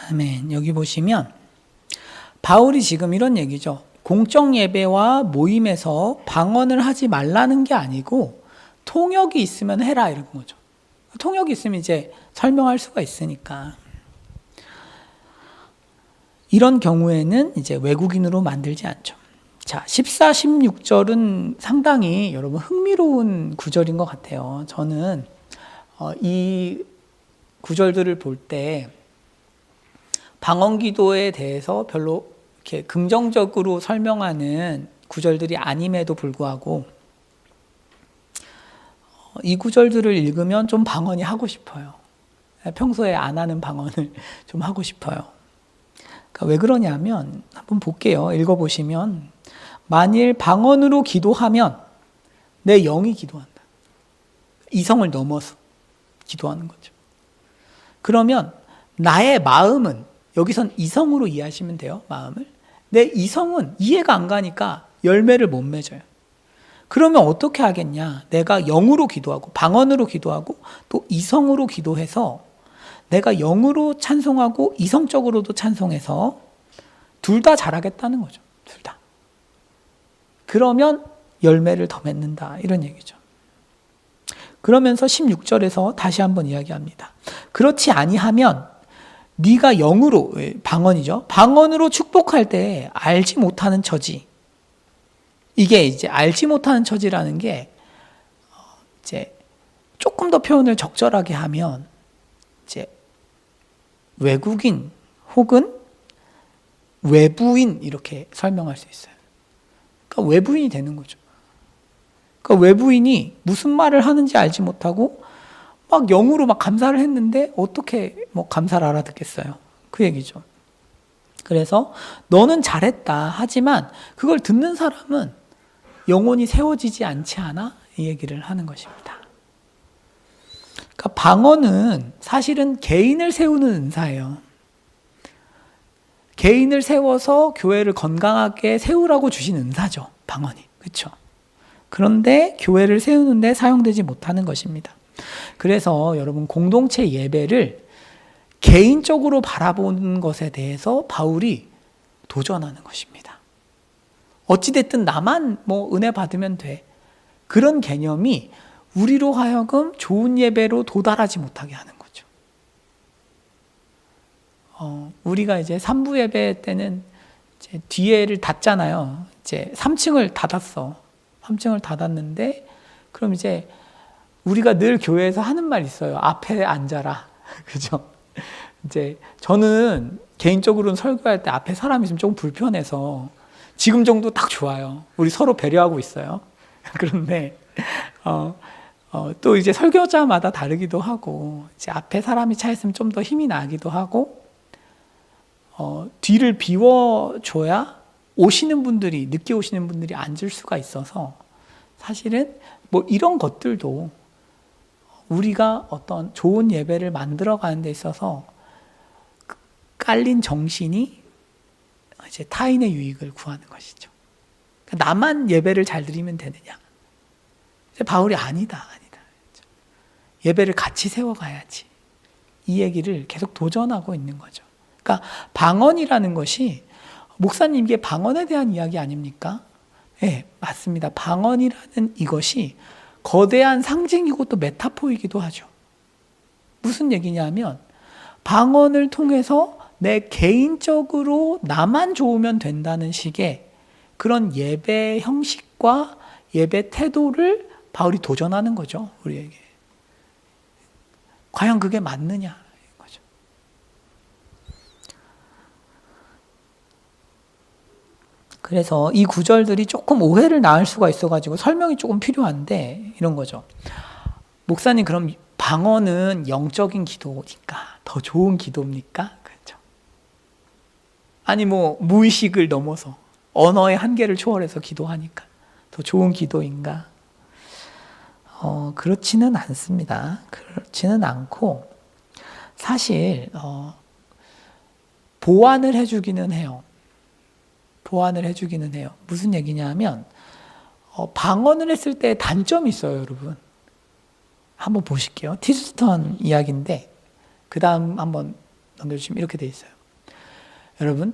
아멘. 여기 보시면 바울이 지금 이런 얘기죠. 공적 예배와 모임에서 방언을 하지 말라는 게 아니고 통역이 있으면 해라, 이런 거죠. 통역이 있으면 이제 설명할 수가 있으니까. 이런 경우에는 이제 외국인으로 만들지 않죠. 자, 14, 16절은 상당히 여러분 흥미로운 구절인 것 같아요. 저는 이 구절들을 볼 때 방언 기도에 대해서 별로 이렇게 긍정적으로 설명하는 구절들이 아님에도 불구하고 이 구절들을 읽으면 좀 방언이 하고 싶어요. 평소에 안 하는 방언을 좀 하고 싶어요. 그러니까 왜 그러냐면 한번 볼게요. 읽어보시면 만일 방언으로 기도하면 내 영이 기도한다. 이성을 넘어서 기도하는 거죠. 그러면 나의 마음은, 여기선 이성으로 이해하시면 돼요. 마음을. 내 이성은 이해가 안 가니까 열매를 못 맺어요. 그러면 어떻게 하겠냐? 내가 영으로 기도하고 방언으로 기도하고 또 이성으로 기도해서 내가 영으로 찬송하고 이성적으로도 찬송해서 둘 다 잘하겠다는 거죠. 둘 다. 그러면 열매를 더 맺는다, 이런 얘기죠. 그러면서 16절에서 다시 한번 이야기합니다. 그렇지 아니하면 네가 영으로, 방언이죠. 방언으로 축복할 때 알지 못하는 처지. 이게 이제 알지 못하는 처지라는 게 이제 조금 더 표현을 적절하게 하면 이제 외국인 혹은 외부인, 이렇게 설명할 수 있어요. 그러니까 외부인이 되는 거죠. 그러니까 외부인이 무슨 말을 하는지 알지 못하고 막 영으로 막 감사를 했는데 어떻게 뭐 감사를 알아듣겠어요? 그 얘기죠. 그래서 너는 잘했다 하지만 그걸 듣는 사람은 영혼이 세워지지 않지 않아? 이 얘기를 하는 것입니다. 그러니까 방언은 사실은 개인을 세우는 은사예요. 개인을 세워서 교회를 건강하게 세우라고 주신 은사죠. 방언이. 그렇죠? 그런데 교회를 세우는데 사용되지 못하는 것입니다. 그래서 여러분 공동체 예배를 개인적으로 바라보는 것에 대해서 바울이 도전하는 것입니다. 어찌됐든 나만 은혜 받으면 돼. 그런 개념이 우리로 하여금 좋은 예배로 도달하지 못하게 하는 거죠. 우리가 이제 3부 예배 때는 이제 뒤에를 닫잖아요. 이제 3층을 닫았어. 3층을 닫았는데, 그럼 이제 우리가 늘 교회에서 하는 말 있어요. 앞에 앉아라. 그죠? 이제 저는 개인적으로는 설교할 때 앞에 사람이 있으면 조금 불편해서 지금 정도 딱 좋아요. 우리 서로 배려하고 있어요. 그런데 또 이제 설교자마다 다르기도 하고, 이제 앞에 사람이 차 있으면 좀 더 힘이 나기도 하고, 뒤를 비워줘야 오시는 분들이, 늦게 오시는 분들이 앉을 수가 있어서, 사실은 이런 것들도 우리가 어떤 좋은 예배를 만들어 가는 데 있어서 깔린 정신이 이제 타인의 유익을 구하는 것이죠. 나만 예배를 잘 드리면 되느냐? 바울이 아니다. 예배를 같이 세워가야지. 이 얘기를 계속 도전하고 있는 거죠. 그러니까 방언이라는 것이, 목사님 이게 방언에 대한 이야기 아닙니까? 네, 맞습니다. 방언이라는 이것이 거대한 상징이고 또 메타포이기도 하죠. 무슨 얘기냐면 방언을 통해서 내 개인적으로 나만 좋으면 된다는 식의 그런 예배 형식과 예배 태도를 바울이 도전하는 거죠. 우리에게. 과연 그게 맞느냐? 거죠. 그래서 이 구절들이 조금 오해를 낳을 수가 있어가지고 설명이 조금 필요한데, 이런 거죠. 목사님, 그럼 방언은 영적인 기도니까 더 좋은 기도입니까? 그렇죠. 아니 무의식을 넘어서 언어의 한계를 초월해서 기도하니까 더 좋은 기도인가? 그렇지는 않습니다. 그렇지는 않고, 사실 보완을 해주기는 해요. 보완을 해주기는 해요. 무슨 얘기냐면 방언을 했을 때 단점이 있어요, 여러분. 한번 보실게요. 티스턴 이야기인데, 그 다음 한번 넘겨주시면 이렇게 돼 있어요. 여러분,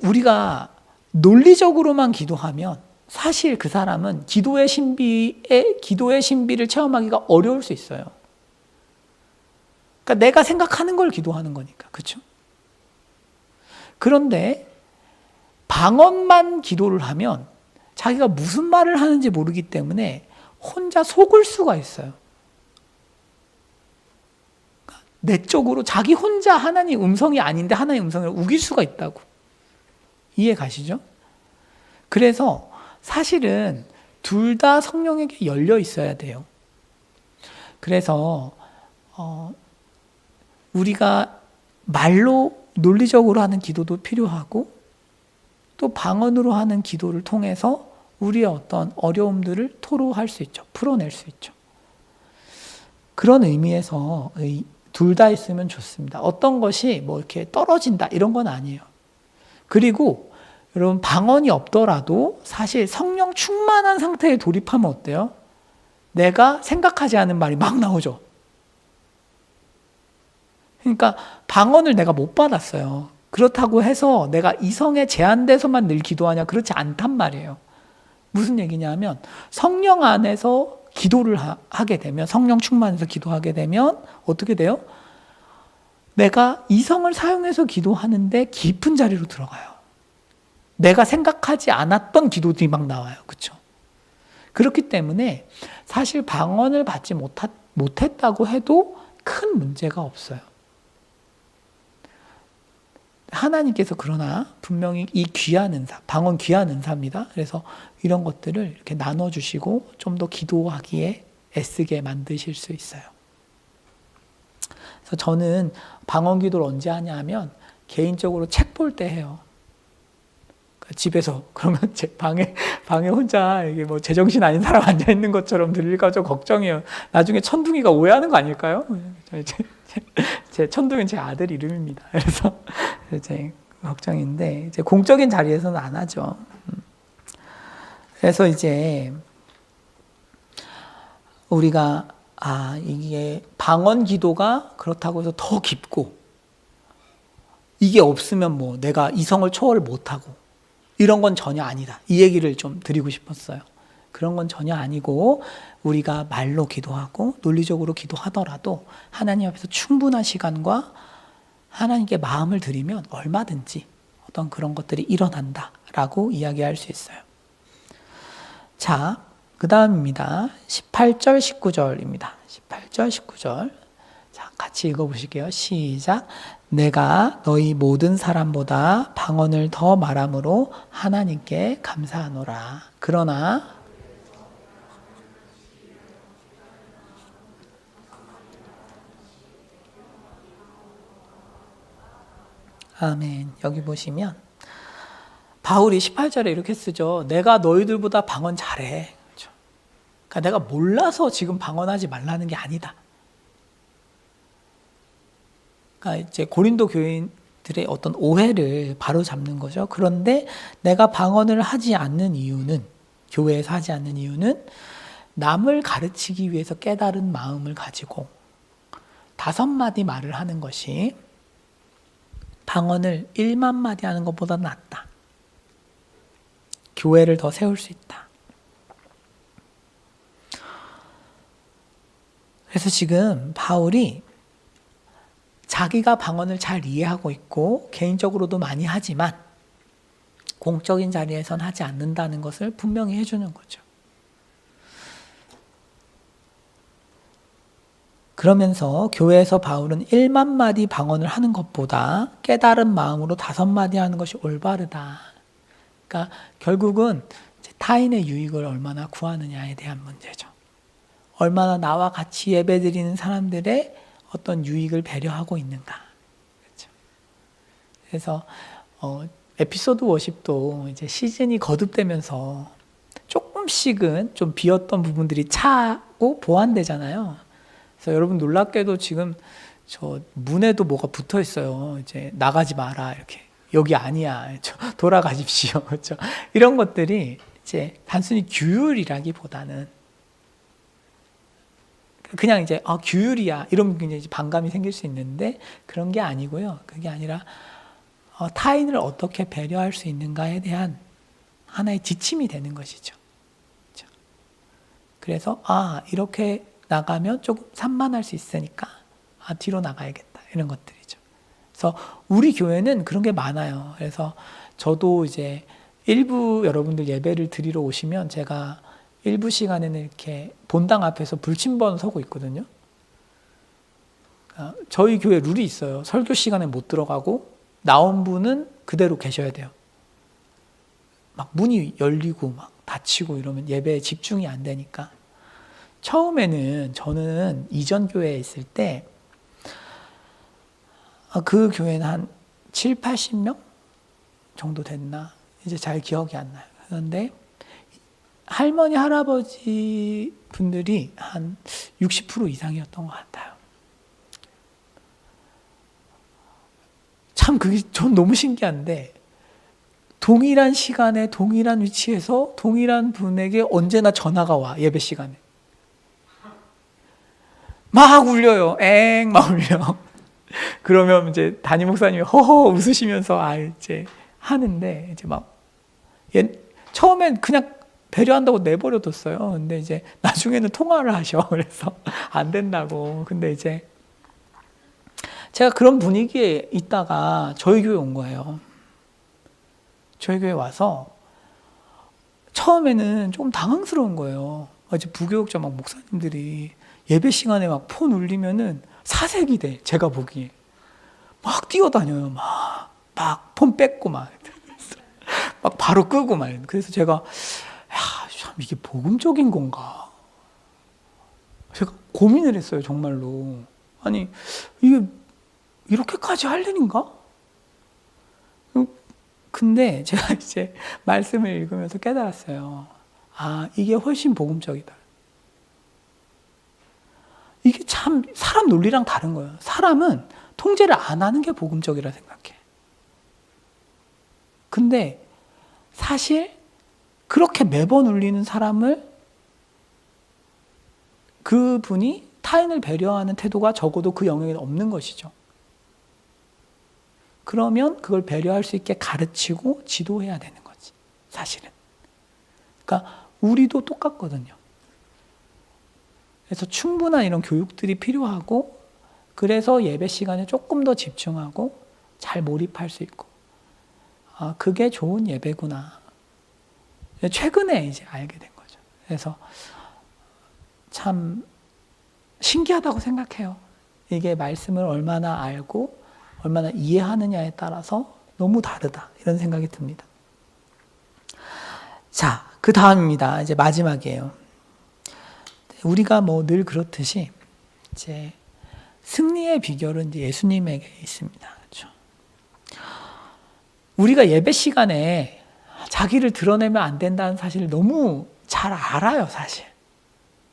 우리가 논리적으로만 기도하면 사실 그 사람은 기도의 신비를 체험하기가 어려울 수 있어요. 그러니까 내가 생각하는 걸 기도하는 거니까. 그렇죠? 그런데 방언만 기도를 하면 자기가 무슨 말을 하는지 모르기 때문에 혼자 속을 수가 있어요. 그러니까 내적으로 자기 혼자 하나님 음성이 아닌데 하나님 음성을 우길 수가 있다고. 이해 가시죠? 그래서 사실은 둘 다 성령에게 열려 있어야 돼요. 그래서 우리가 말로 논리적으로 하는 기도도 필요하고, 또 방언으로 하는 기도를 통해서 우리의 어떤 어려움들을 토로할 수 있죠. 풀어낼 수 있죠. 그런 의미에서 둘 다 있으면 좋습니다. 어떤 것이 이렇게 떨어진다 이런 건 아니에요. 그리고 여러분, 방언이 없더라도 사실 성령 충만한 상태에 돌입하면 어때요? 내가 생각하지 않은 말이 막 나오죠. 그러니까 방언을 내가 못 받았어요. 그렇다고 해서 내가 이성에 제한돼서만 늘 기도하냐? 그렇지 않단 말이에요. 무슨 얘기냐면 성령 안에서 기도를 하게 되면, 성령 충만해서 기도하게 되면 어떻게 돼요? 내가 이성을 사용해서 기도하는데 깊은 자리로 들어가요. 내가 생각하지 않았던 기도들이 막 나와요. 그렇죠? 그렇기 때문에 사실 방언을 받지 못했다고 해도 큰 문제가 없어요. 하나님께서 그러나 분명히 이 귀한 은사, 방언 귀한 은사입니다. 그래서 이런 것들을 이렇게 나눠주시고 좀 더 기도하기에 애쓰게 만드실 수 있어요. 그래서 저는 방언 기도를 언제 하냐 면 개인적으로 책 볼 때 해요. 집에서. 그러면 제 방에 혼자 이게 제정신 아닌 사람 앉아 있는 것처럼 들릴까 좀 걱정해요. 나중에 천둥이가 오해하는 거 아닐까요? 제 천둥이는 제 아들 이름입니다. 그래서 걱정인데 이제 공적인 자리에서는 안 하죠. 그래서 이제 우리가 이게 방언 기도가 그렇다고 해서 더 깊고 이게 없으면 뭐 내가 이성을 초월을 못하고 이런 건 전혀 아니다. 이 얘기를 좀 드리고 싶었어요. 그런 건 전혀 아니고 우리가 말로 기도하고 논리적으로 기도하더라도 하나님 앞에서 충분한 시간과 하나님께 마음을 드리면 얼마든지 어떤 그런 것들이 일어난다라고 이야기할 수 있어요. 자, 그 다음입니다. 18절, 19절입니다. 18절, 19절. 자, 같이 읽어보실게요. 시작. 내가 너희 모든 사람보다 방언을 더 말함으로 하나님께 감사하노라. 그러나 아멘. 여기 보시면 바울이 18절에 이렇게 쓰죠. 내가 너희들보다 방언 잘해. 그렇죠? 그러니까 내가 몰라서 지금 방언하지 말라는 게 아니다. 그러니까 이제 고린도 교인들의 어떤 오해를 바로 잡는 거죠. 그런데 내가 방언을 하지 않는 이유는, 교회에서 하지 않는 이유는 남을 가르치기 위해서 깨달은 마음을 가지고 5마디 말을 하는 것이 방언을 1만 마디 하는 것보다 낫다. 교회를 더 세울 수 있다. 그래서 지금 바울이 자기가 방언을 잘 이해하고 있고 개인적으로도 많이 하지만 공적인 자리에선 하지 않는다는 것을 분명히 해주는 거죠. 그러면서 교회에서 바울은 1만 마디 방언을 하는 것보다 깨달은 마음으로 5마디 하는 것이 올바르다. 그러니까 결국은 타인의 유익을 얼마나 구하느냐에 대한 문제죠. 얼마나 나와 같이 예배드리는 사람들의 어떤 유익을 배려하고 있는가. 그렇죠. 그래서 에피소드 워십도 이제 시즌이 거듭되면서 조금씩은 좀 비었던 부분들이 차고 보완되잖아요. 그래서 여러분 놀랍게도 지금 저 문에도 뭐가 붙어 있어요. 이제 나가지 마라 이렇게. 여기 아니야. 돌아가십시오. 그렇죠. 이런 것들이 이제 단순히 규율이라기보다는 그냥 이제 규율이야 이러면 굉장히 반감이 생길 수 있는데 그런 게 아니고요. 그게 아니라 타인을 어떻게 배려할 수 있는가에 대한 하나의 지침이 되는 것이죠. 그렇죠? 그래서 이렇게 나가면 조금 산만할 수 있으니까 뒤로 나가야겠다 이런 것들이죠. 그래서 우리 교회는 그런 게 많아요. 그래서 저도 이제 일부 여러분들 예배를 드리러 오시면 제가 일부 시간에는 이렇게 본당 앞에서 불침번 서고 있거든요. 저희 교회 룰이 있어요. 설교 시간에 못 들어가고 나온 분은 그대로 계셔야 돼요. 막 문이 열리고 막 닫히고 이러면 예배에 집중이 안 되니까. 처음에는 저는 이전 교회에 있을 때 그 교회는 한 7, 80명 정도 됐나? 이제 잘 기억이 안 나요. 그런데 할머니, 할아버지 분들이 한 60% 이상이었던 것 같아요. 참 그게 전 너무 신기한데 동일한 시간에 동일한 위치에서 동일한 분에게 언제나 전화가 와. 예배 시간에. 막 울려요. 막 울려. 그러면 이제 담임 목사님이 허허 웃으시면서 이제 하는데 이제 막 처음엔 그냥 배려한다고 내버려뒀어요. 근데 이제 나중에는 통화를 하셔. 그래서 안 된다고. 근데 이제 제가 그런 분위기에 있다가 저희 교회 온 거예요. 저희 교회 와서 처음에는 조금 당황스러운 거예요. 이제 부교육자 막 목사님들이 예배 시간에 막 폰 울리면은 사색이 돼. 제가 보기에. 막 뛰어다녀요. 막 폰 뺏고 막 바로 끄고 막. 그래서 제가 참 이게 복음적인 건가? 제가 고민을 했어요. 정말로. 아니 이게 이렇게까지 할 일인가? 근데 제가 이제 말씀을 읽으면서 깨달았어요. 이게 훨씬 복음적이다. 이게 참 사람 논리랑 다른 거예요. 사람은 통제를 안 하는 게 복음적이라 생각해. 근데 사실 그렇게 매번 울리는 사람을 그분이 타인을 배려하는 태도가 적어도 그 영역에 없는 것이죠. 그러면 그걸 배려할 수 있게 가르치고 지도해야 되는 거지, 사실은. 그러니까 우리도 똑같거든요. 그래서 충분한 이런 교육들이 필요하고, 그래서 예배 시간에 조금 더 집중하고 잘 몰입할 수 있고, 아, 그게 좋은 예배구나. 최근에 이제 알게 된 거죠. 그래서 참 신기하다고 생각해요. 이게 말씀을 얼마나 알고 얼마나 이해하느냐에 따라서 너무 다르다, 이런 생각이 듭니다. 자, 그 다음입니다. 이제 마지막이에요. 우리가 뭐 늘 그렇듯이 이제 승리의 비결은 이제 예수님에게 있습니다. 그렇죠? 우리가 예배 시간에 자기를 드러내면 안 된다는 사실을 너무 잘 알아요, 사실.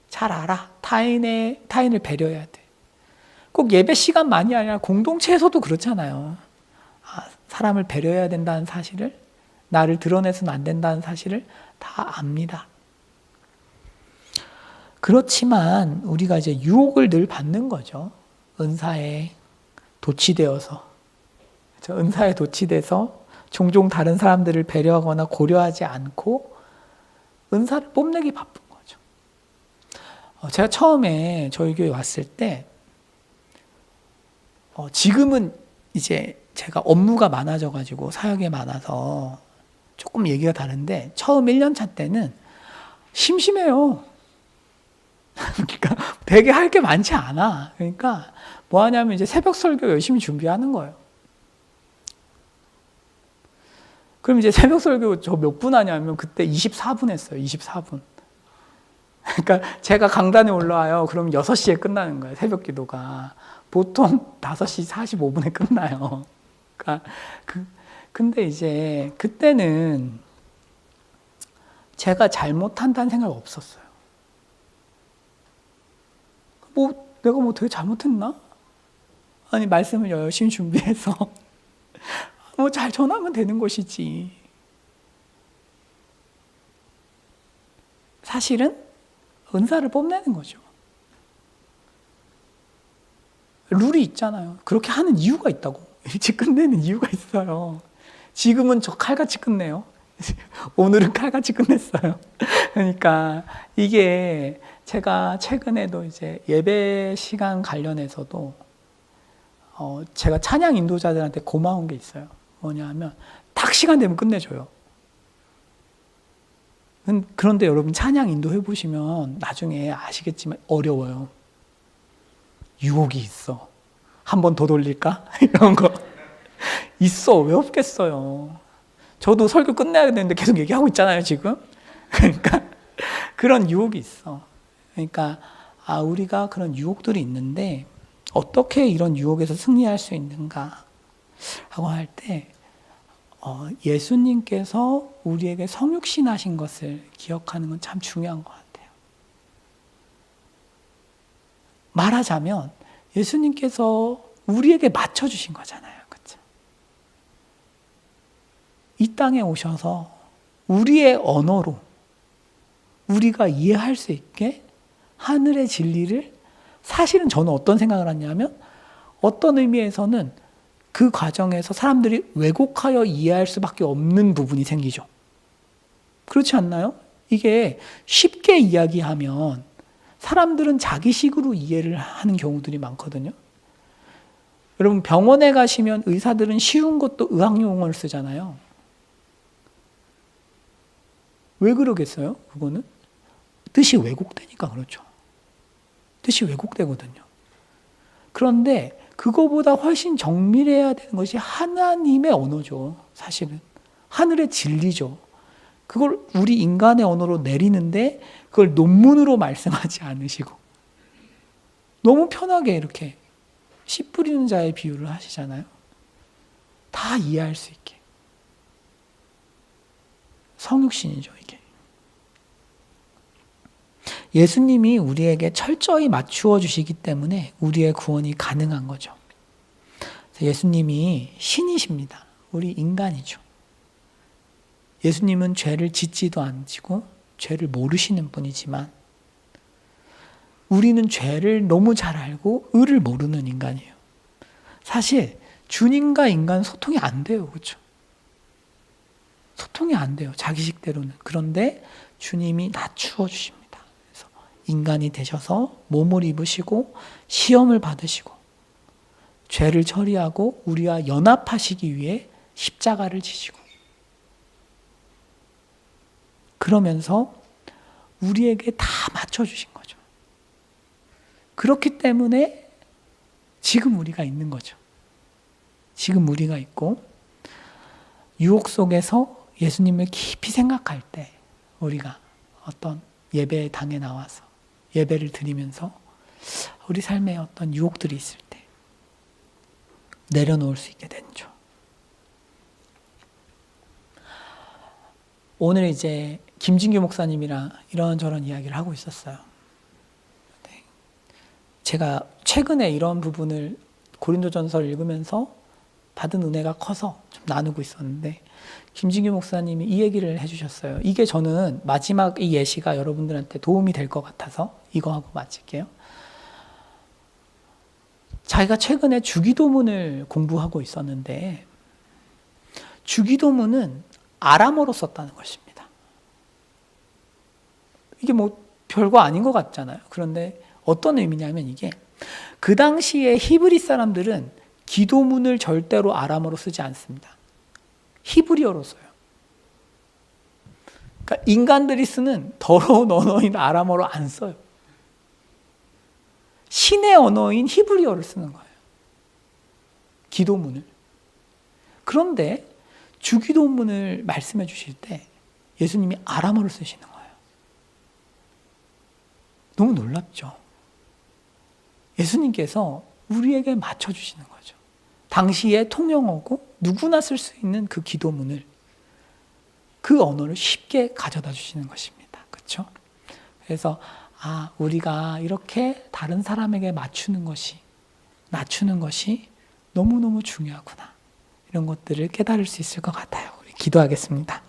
잘 알아. 타인을 배려해야 돼. 꼭 예배 시간만이 아니라 공동체에서도 그렇잖아요. 아, 사람을 배려해야 된다는 사실을, 나를 드러내서는 안 된다는 사실을 다 압니다. 그렇지만 우리가 이제 유혹을 늘 받는 거죠. 은사에 도취되어서. 은사에 도취돼서 종종 다른 사람들을 배려하거나 고려하지 않고 은사를 뽐내기 바쁜 거죠. 제가 처음에 저희 교회 왔을 때, 지금은 이제 제가 업무가 많아져가지고 사역이 많아서 조금 얘기가 다른데, 처음 1년 차 때는 심심해요. 그러니까 되게 할 게 많지 않아. 그러니까 뭐 하냐면 이제 새벽 설교 열심히 준비하는 거예요. 그럼 이제 새벽 설교 저 몇 분 하냐면 그때 24분 했어요. 24분. 그러니까 제가 강단에 올라와요. 그럼 6시에 끝나는 거예요. 새벽 기도가. 보통 5시 45분에 끝나요. 그러니까 근데 이제 그때는 제가 잘못한다는 생각 없었어요. 내가 뭐 되게 잘못했나? 아니, 말씀을 열심히 준비해서 뭐 잘 전하면 되는 것이지. 사실은 은사를 뽐내는 거죠. 룰이 있잖아요. 그렇게 하는 이유가 있다고. 일찍 끝내는 이유가 있어요. 지금은 저 칼같이 끝내요. 오늘은 칼같이 끝냈어요. 그러니까 이게 제가 최근에도 이제 예배 시간 관련해서도 제가 찬양 인도자들한테 고마운 게 있어요. 뭐냐면 딱 시간 되면 끝내줘요. 그런데 여러분 찬양 인도 해보시면 나중에 아시겠지만 어려워요. 유혹이 있어. 한 번 더 돌릴까? 이런 거 있어. 왜 없겠어요. 저도 설교 끝내야 되는데 계속 얘기하고 있잖아요, 지금. 그러니까 그런 유혹이 있어. 그러니까 우리가 그런 유혹들이 있는데 어떻게 이런 유혹에서 승리할 수 있는가 하고 할 때 예수님께서 우리에게 성육신하신 것을 기억하는 건 참 중요한 것 같아요. 말하자면 예수님께서 우리에게 맞춰주신 거잖아요. 그렇죠? 이 땅에 오셔서 우리의 언어로 우리가 이해할 수 있게 하늘의 진리를, 사실은 저는 어떤 생각을 하냐면 어떤 의미에서는 그 과정에서 사람들이 왜곡하여 이해할 수밖에 없는 부분이 생기죠. 그렇지 않나요? 이게 쉽게 이야기하면 사람들은 자기식으로 이해를 하는 경우들이 많거든요. 여러분, 병원에 가시면 의사들은 쉬운 것도 의학용어를 쓰잖아요. 왜 그러겠어요? 그거는 뜻이 왜곡되니까 그렇죠. 뜻이 왜곡되거든요. 그런데 그거보다 훨씬 정밀해야 되는 것이 하나님의 언어죠. 사실은 하늘의 진리죠. 그걸 우리 인간의 언어로 내리는데 그걸 논문으로 말씀하지 않으시고 너무 편하게 이렇게 씨 뿌리는 자의 비유를 하시잖아요. 다 이해할 수 있게. 성육신이죠, 이게. 예수님이 우리에게 철저히 맞추어 주시기 때문에 우리의 구원이 가능한 거죠. 예수님이 신이십니다. 우리 인간이죠. 예수님은 죄를 짓지도 않으시고 죄를 모르시는 분이지만 우리는 죄를 너무 잘 알고 의를 모르는 인간이에요. 사실 주님과 인간 소통이 안 돼요. 그렇죠? 소통이 안 돼요. 자기식대로는. 그런데 주님이 낮추어 주십니다. 그래서 인간이 되셔서 몸을 입으시고 시험을 받으시고 죄를 처리하고 우리와 연합하시기 위해 십자가를 지시고 그러면서 우리에게 다 맞춰주신 거죠. 그렇기 때문에 지금 우리가 있는 거죠. 지금 우리가 있고 유혹 속에서 예수님을 깊이 생각할 때 우리가 어떤 예배당에 나와서 예배를 드리면서 우리 삶에 어떤 유혹들이 있을 때 내려놓을 수 있게 되죠. 오늘 이제 김진규 목사님이랑 이런저런 이야기를 하고 있었어요. 제가 최근에 이런 부분을 고린도전서를 읽으면서 받은 은혜가 커서 좀 나누고 있었는데 김진규 목사님이 이 얘기를 해주셨어요. 이게 저는 마지막 이 예시가 여러분들한테 도움이 될 것 같아서 이거 하고 마칠게요. 자기가 최근에 주기도문을 공부하고 있었는데 주기도문은 아람어로 썼다는 것입니다. 이게 뭐 별거 아닌 것 같잖아요. 그런데 어떤 의미냐면 이게 그 당시에 히브리 사람들은 기도문을 절대로 아람어로 쓰지 않습니다. 히브리어로 써요. 그러니까 인간들이 쓰는 더러운 언어인 아람어로 안 써요. 신의 언어인 히브리어를 쓰는 거예요. 기도문을. 그런데 주기도문을 말씀해 주실 때 예수님이 아람어를 쓰시는 거예요. 너무 놀랍죠? 예수님께서 우리에게 맞춰주시는 거죠. 당시의 통용어고 누구나 쓸 수 있는 그 기도문을 그 언어를 쉽게 가져다 주시는 것입니다. 그렇죠? 그래서 우리가 이렇게 다른 사람에게 낮추는 것이 너무너무 중요하구나. 이런 것들을 깨달을 수 있을 것 같아요. 우리 기도하겠습니다.